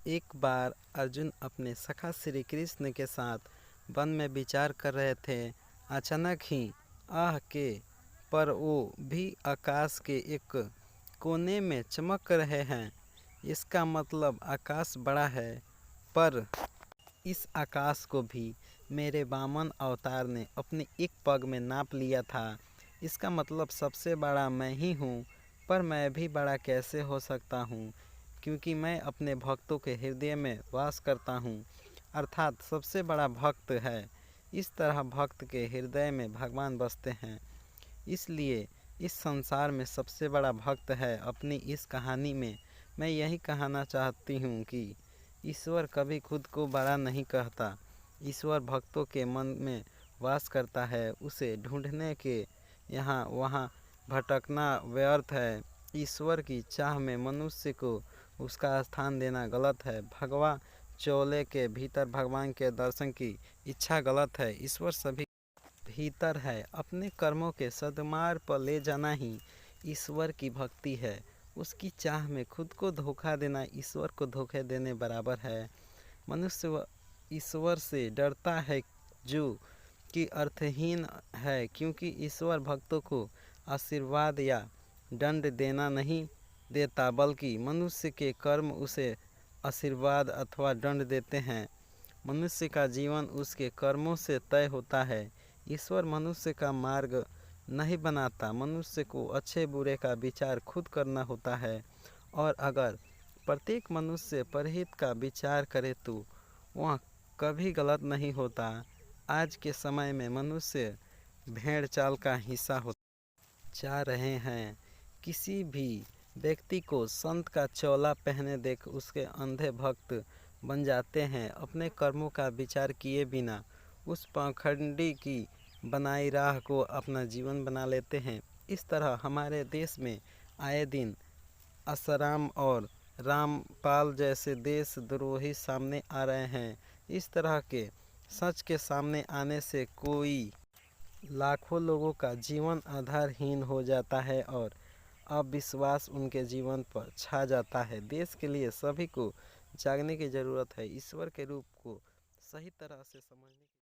एक बार अर्जुन अपने सखा श्री कृष्ण के साथ वन में विचार कर रहे थे। अचानक ही आह के पर वो भी आकाश के एक कोने में चमक रहे हैं। इसका मतलब आकाश बड़ा है, पर इस आकाश को भी मेरे वामन अवतार ने अपने एक पग में नाप लिया था। इसका मतलब सबसे बड़ा मैं ही हूँ, पर मैं भी बड़ा कैसे हो सकता हूँ, क्योंकि मैं अपने भक्तों के हृदय में वास करता हूँ, अर्थात सबसे बड़ा भक्त है। इस तरह भक्त के हृदय में भगवान बसते हैं। इसलिए इस संसार में सबसे बड़ा भक्त है। अपनी इस कहानी में मैं यही कहना चाहती हूँ कि ईश्वर कभी खुद को बड़ा नहीं कहता। ईश्वर भक्तों के मन में वास करता है। उसे ढूंढने के यहाँ वहाँ भटकना व्यर्थ है। ईश्वर की चाह में मनुष्य को उसका स्थान देना गलत है। भगवा चोले के भीतर भगवान के दर्शन की इच्छा गलत है। ईश्वर सभी भीतर है। अपने कर्मों के सद्मार्ग पर ले जाना ही ईश्वर की भक्ति है। उसकी चाह में खुद को धोखा देना ईश्वर को धोखे देने बराबर है। मनुष्य ईश्वर से डरता है जो कि अर्थहीन है, क्योंकि ईश्वर भक्तों को आशीर्वाद या दंड देना नहीं देता, बल्कि मनुष्य के कर्म उसे आशीर्वाद अथवा दंड देते हैं। मनुष्य का जीवन उसके कर्मों से तय होता है। ईश्वर मनुष्य का मार्ग नहीं बनाता। मनुष्य को अच्छे बुरे का विचार खुद करना होता है, और अगर प्रत्येक मनुष्य परहित का विचार करे तो वह कभी गलत नहीं होता। आज के समय में मनुष्य भेड़ चाल का हिस्सा हो जा रहे हैं। किसी भी व्यक्ति को संत का चोला पहने देख उसके अंधे भक्त बन जाते हैं। अपने कर्मों का विचार किए बिना उस पाखंडी की बनाई राह को अपना जीवन बना लेते हैं। इस तरह हमारे देश में आए दिन आसाराम और रामपाल जैसे देशद्रोही सामने आ रहे हैं। इस तरह के सच के सामने आने से कोई लाखों लोगों का जीवन आधारहीन हो जाता है और अविश्वास उनके जीवन पर छा जाता है। देश के लिए सभी को जागने की ज़रूरत है। ईश्वर के रूप को सही तरह से समझने